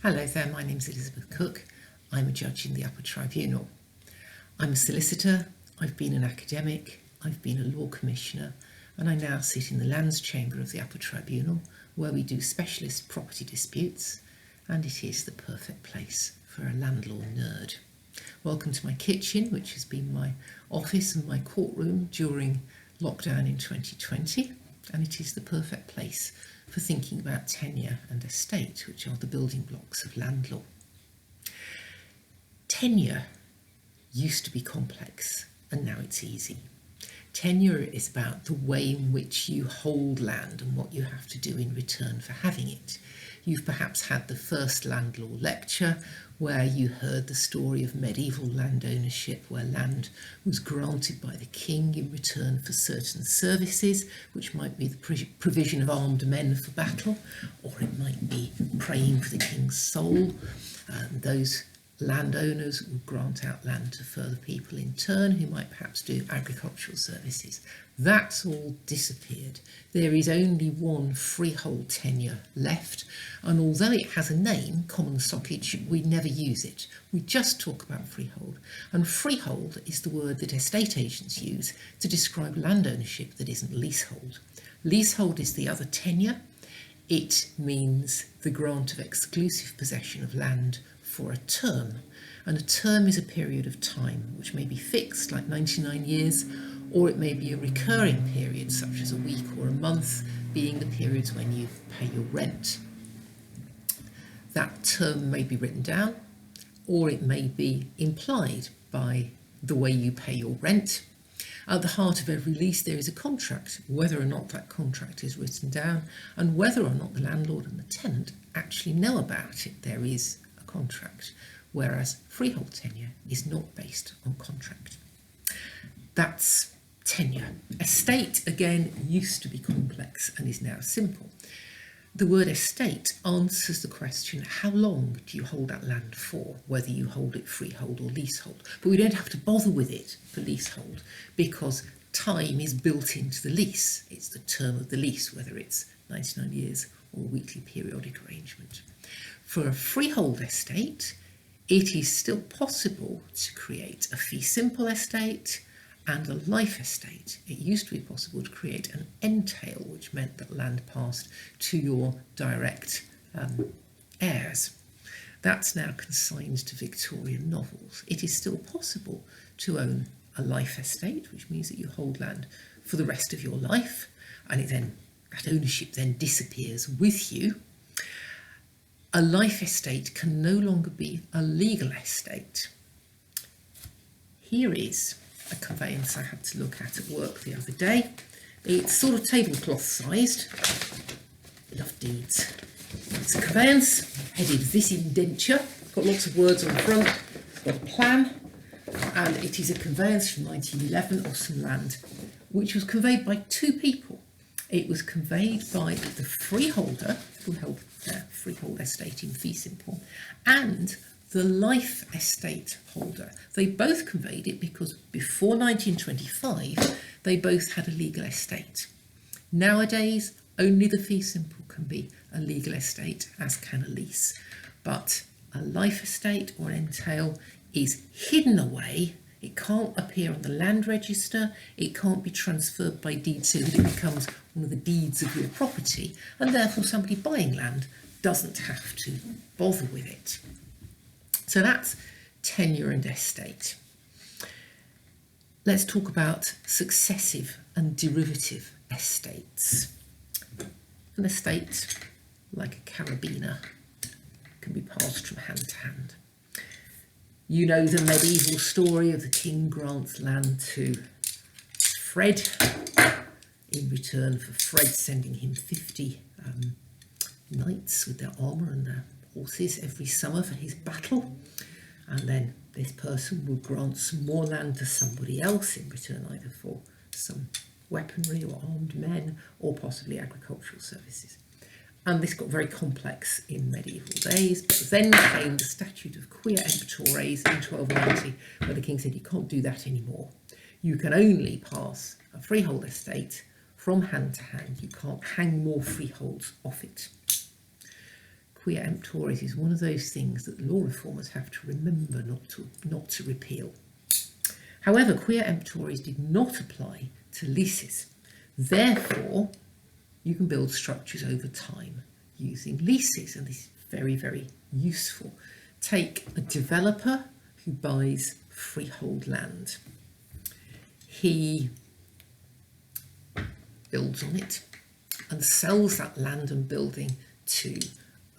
Hello there, my name's Elizabeth Cooke. I'm a judge in the Upper Tribunal. I'm a solicitor, I've been an academic, I've been a law commissioner, and I now sit in the Lands Chamber of the Upper Tribunal, where we do specialist property disputes, and it is the perfect place for a landlord nerd. Welcome to my kitchen, which has been my office and my courtroom during lockdown in 2020, and it is the perfect place for thinking about tenure and estate, which are the building blocks of land law. Tenure used to be complex, and now it's easy. Tenure is about the way in which you hold land and what you have to do in return for having it. You've perhaps had the first land law lecture where you heard the story of medieval land ownership, where land was granted by the king in return for certain services, which might be the provision of armed men for battle, or it might be praying for the king's soul. Those landowners would grant out land to further people in turn who might perhaps do agricultural services. That's all disappeared. There is only one freehold tenure left, and although it has a name, common soccage, we never use it. We just talk about freehold, and freehold is the word that estate agents use to describe land ownership that isn't leasehold. Leasehold is the other tenure. It means the grant of exclusive possession of land for a term, and a term is a period of time which may be fixed, like 99 years, or it may be a recurring period, such as a week or a month, being the periods when you pay your rent. That term may be written down, or it may be implied by the way you pay your rent. At the heart of every lease there is a contract, whether or not that contract is written down, and whether or not the landlord and the tenant actually know about it, there is a contract, whereas freehold tenure is not based on contract. That's tenure. Estate, again, used to be complex and is now simple. The word estate answers the question, how long do you hold that land for, whether you hold it freehold or leasehold? But we don't have to bother with it for leasehold because time is built into the lease. It's the term of the lease, whether it's 99 years or a weekly periodic arrangement. For a freehold estate, it is still possible to create a fee simple estate and a life estate. It used to be possible to create an entail, which meant that land passed to your direct heirs. That's now consigned to Victorian novels. It is still possible to own a life estate, which means that you hold land for the rest of your life, and that ownership then disappears with you. A life estate can no longer be a legal estate. Here is a conveyance I had to look at work the other day. It's sort of tablecloth sized. Love deeds. It's a conveyance headed "This Indenture." It's got lots of words on the front. It's got a plan, and it is a conveyance from 1911 of some land which was conveyed by two people. It was conveyed by the freeholder, who held their freehold estate in fee simple, and the life estate holder. They both conveyed it because before 1925, they both had a legal estate. Nowadays, only the fee simple can be a legal estate, as can a lease. But a life estate or entail is hidden away. It can't appear on the land register. It can't be transferred by deed so that it becomes one of the deeds of your property. And therefore, somebody buying land doesn't have to bother with it. So that's tenure and estate. Let's talk about successive and derivative estates. An estate, like a carabiner, can be passed from hand to hand. You know the medieval story of the king grants land to Fred in return for Fred sending him 50 knights with their armour and their horses every summer for his battle, and then this person will grant some more land to somebody else in return either for some weaponry or armed men or possibly agricultural services. And this got very complex in medieval days, but then came the Statute of Quia Emptores in 1290, where the king said you can't do that anymore. You can only pass a freehold estate from hand to hand. You can't hang more freeholds off it. quia emptores is one of those things that law reformers have to remember not to repeal. However, quia emptores did not apply to leases. Therefore, you can build structures over time using leases, and this is very, very useful. Take a developer who buys freehold land. He builds on it and sells that land and building to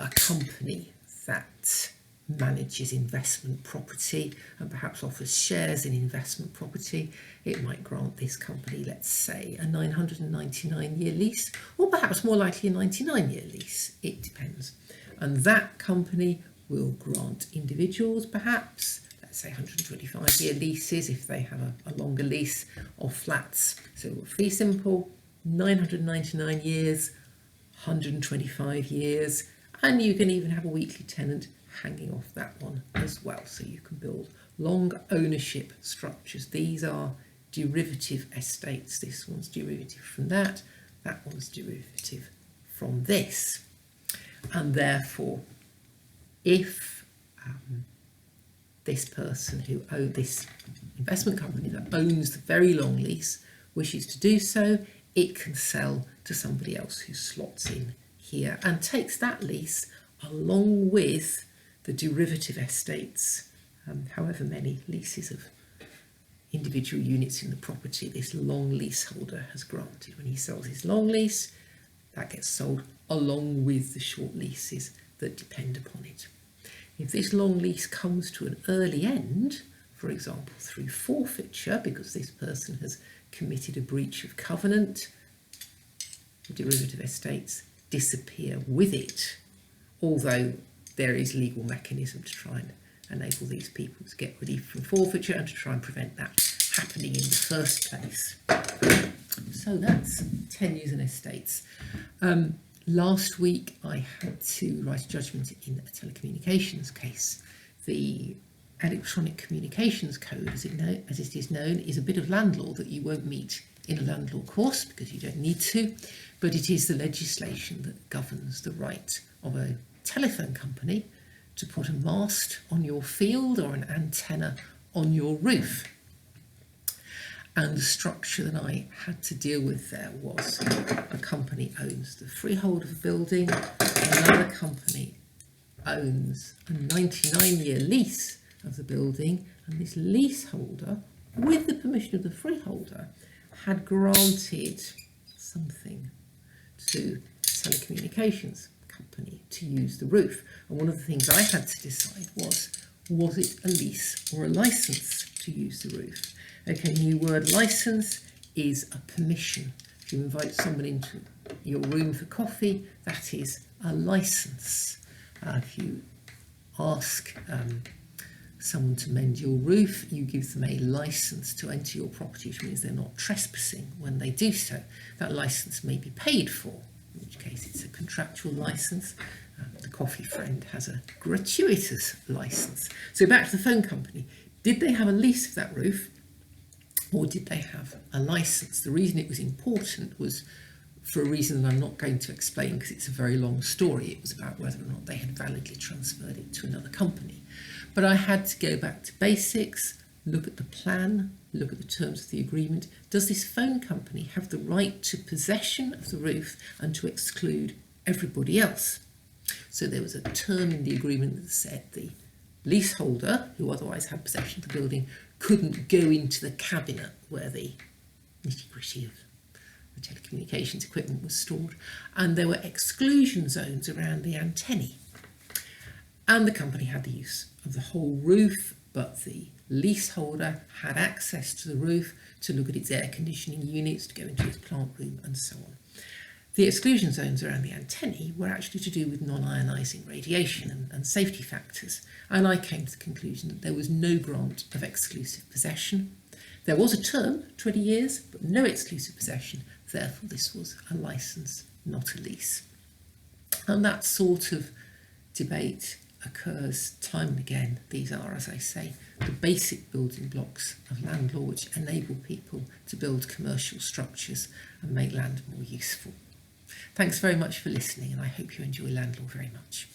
a company that manages investment property and perhaps offers shares in investment property. It might grant this company, let's say, a 999-year lease, or perhaps more likely a 99-year lease. It depends. And that company will grant individuals, perhaps, let's say 125-year leases if they have a longer lease, of flats. So fee simple, 999 years, 125 years, and you can even have a weekly tenant hanging off that one as well. So you can build long ownership structures. These are derivative estates. This one's derivative from that one's derivative from this. And therefore, if this person who owns this investment company that owns the very long lease wishes to do so, it can sell to somebody else who slots in here and takes that lease along with the derivative estates, however many leases of individual units in the property this long leaseholder has granted. When he sells his long lease, that gets sold along with the short leases that depend upon it. If this long lease comes to an early end, for example through forfeiture, because this person has committed a breach of covenant, the derivative estates disappear with it, although there is legal mechanism to try and enable these people to get relief from forfeiture and to try and prevent that happening in the first place. So that's tenures and estates. Last week I had to write a judgment in a telecommunications case. The electronic communications code, as it is known, is a bit of land law that you won't meet in a land law course because you don't need to, but it is the legislation that governs the right of a telephone company to put a mast on your field or an antenna on your roof. And the structure that I had to deal with there was a company owns the freehold of a building, another company owns a 99-year lease of the building, and this leaseholder, with the permission of the freeholder, had granted something to telecommunications company to use the roof. And one of the things I had to decide was it a lease or a license to use the roof? Okay, the new word license is a permission. If you invite someone into your room for coffee, that is a license. If you ask someone to mend your roof, you give them a license to enter your property, which means they're not trespassing when they do so. That license may be paid for, in which case it's a contractual license. The coffee friend has a gratuitous license. So back to the phone company. Did they have a lease of that roof, or did they have a license? The reason it was important was for a reason that I'm not going to explain because it's a very long story. It was about whether or not they had validly transferred it to another company. But I had to go back to basics, look at the plan, look at the terms of the agreement. Does this phone company have the right to possession of the roof and to exclude everybody else? So there was a term in the agreement that said the leaseholder, who otherwise had possession of the building, couldn't go into the cabinet where the nitty-gritty of the telecommunications equipment was stored, and there were exclusion zones around the antennae. And the company had the use of the whole roof, but the leaseholder had access to the roof to look at its air conditioning units, to go into its plant room, and so on. The exclusion zones around the antennae were actually to do with non-ionising radiation and safety factors, and I came to the conclusion that there was no grant of exclusive possession. There was a term, 20 years, but no exclusive possession, therefore this was a licence, not a lease. And that sort of debate occurs time and again. These are, as I say, the basic building blocks of land law which enable people to build commercial structures and make land more useful. Thanks very much for listening, and I hope you enjoy land law very much.